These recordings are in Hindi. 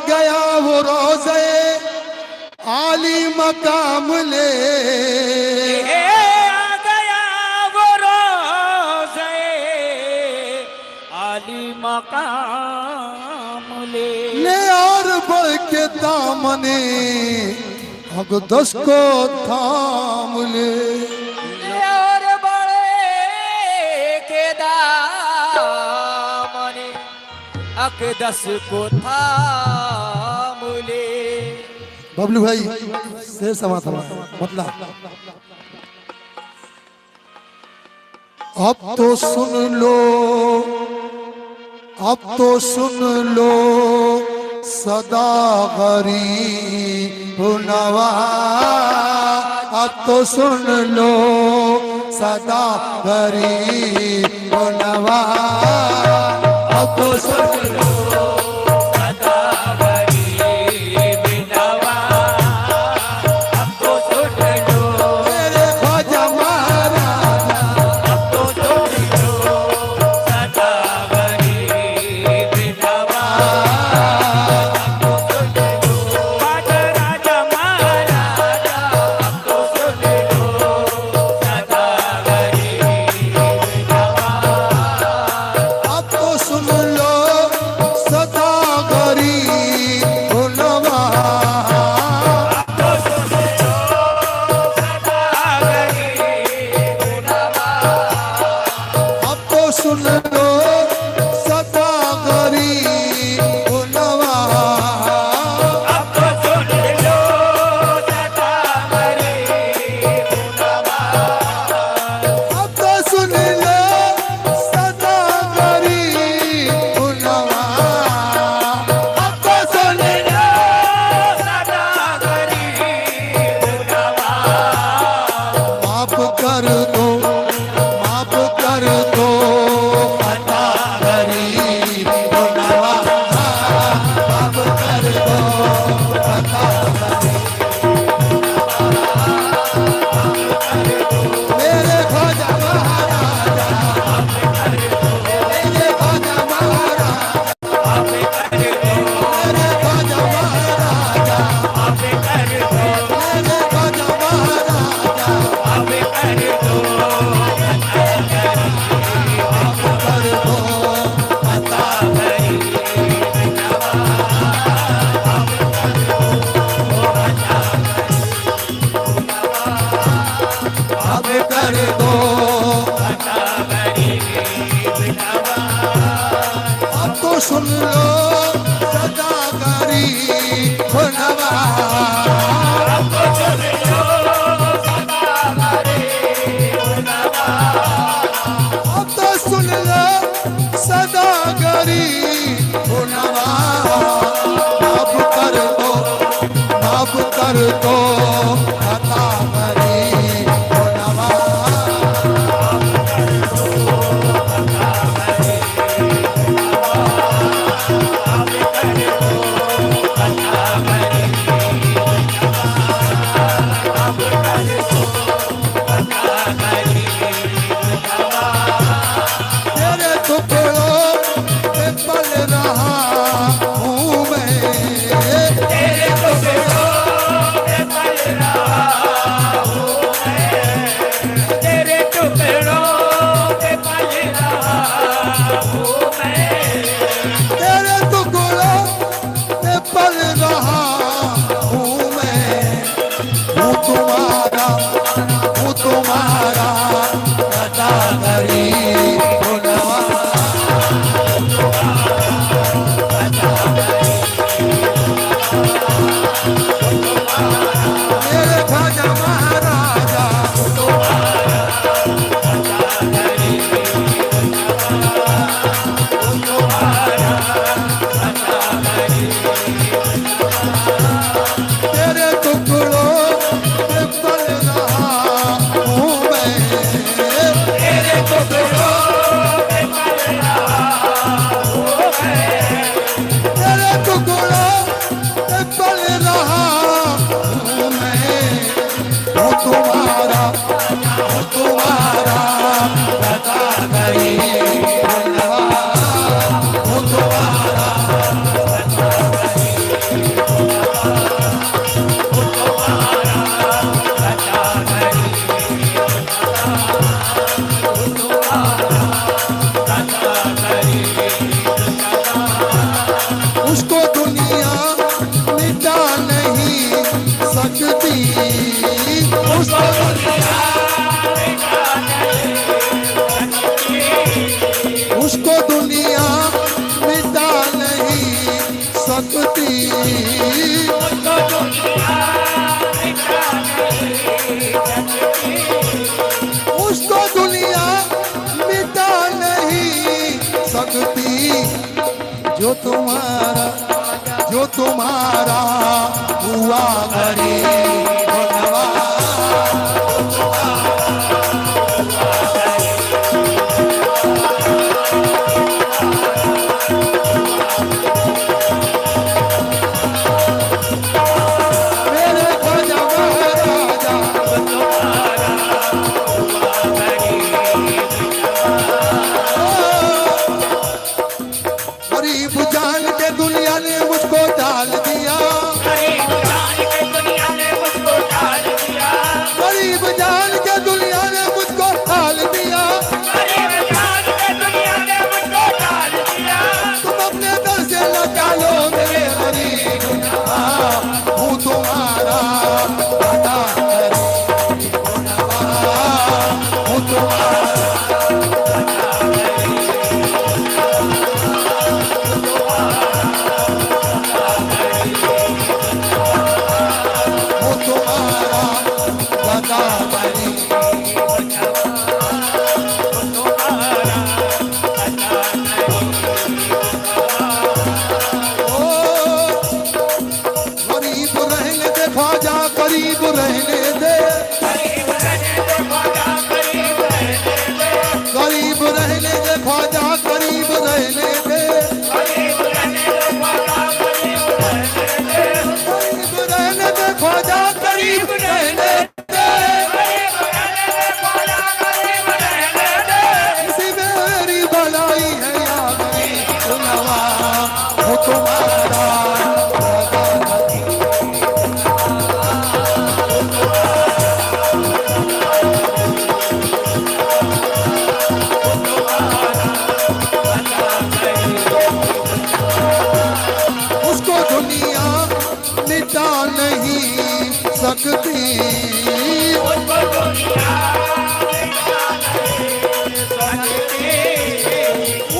गया वो रोज़े आली मकाम ले, आ गया वो रोज़े आली मकाम ले और बढ़ के दामने अक़दस को थाम ले, और बड़े के दामने अक़दस को थाम ले। बबलू भाई शेर समाता मतलब अब तो सुन लो, अब तो सुन लो सदा गरीब नवा, अब तो सुन लो सदा गरीब नवा, अब तो सुन लो सदा गरीब नवा, अब तो सुन लो मेरे ख्वाजा महाराज, अब तो सुन लो सदा गरीब नवा, अब तो सुन लो ख्वाजा राजा महाराजा, अब तो सुन लो सदा गरीब नवा, अब तो सुन लो सदा गरीब नवा, तो सुन लो सदा गरीब नवा, अब तो सुन लो सदा गरीब नवा, अब तो सुन लो सदा गरीब नवा, अब तो सुन लो सदा गरीब नवा, अब तो सुन लो सदा गरीब नवा, माफ कर दो, माफ कर दो अता गरीब नवा, माफ कर दो अता मेरे ख्वाजा महाराजा, मेरे ख्वाजा महाराजा, मेरे ख्वाजा महाराजा, मेरे ख्वाजा महाराजा, कर दो अता अब कर दो, अब तो सुन लो सदा गरीब नवा, अब तो सुन लो सदा गरीब नवा, अब तो सुन लो सदा गरीब नवा, माफ कर दो, माफ कर दो अता गरीब नवा, तेरे टुकड़ों पे पल रहा हूँ मैं, तेरे टुकड़ों पे पल रहा हूँ मैं, तेरे टुकड़ों पे पल रहा हूँ मैं, तेरे टुकड़ों पे पल रहा हूँ मैं, हूँ तुम्हारा, हूँ तुम्हारा अता गरीब नवा, मेरे ख्वाजा महाराजा, तेरे टुकड़ों पे पल रहा हूँ मैं, तेरे टुकड़ों पे पल रहा हूँ मैं, तेरे टुकड़ों पे पल रहा हूँ मैं, हूँ तुम्हारा, हूँ तुम्हारा अता गरीब नवा, हूँ तुम्हारा उसको दुनिया मिटा नहीं सकती, उसको दुनिया उसको दुनिया मिटा नहीं सकती, उसको दुनिया मिटा नहीं सकती। जो तुम्हारा हुआ गरीब करीब रहने दे, करीब रहने दे ख्वाजा, करीब रहने दे, करीब रहने दे ख्वाजा, करीब रहने दे, इसी मेरी भलाई है यार नवा हो तुम्हारा। मिटा नहीं सकती,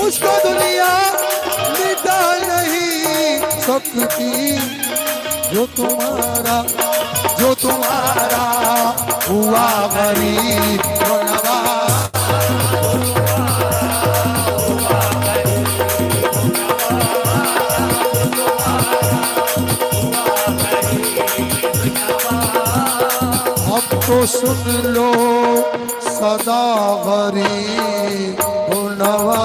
उसको दुनिया मिटा नहीं सकती। जो तुम्हारा हुआ गरीब नवा, तो सुन लो सदा गरीब नवा।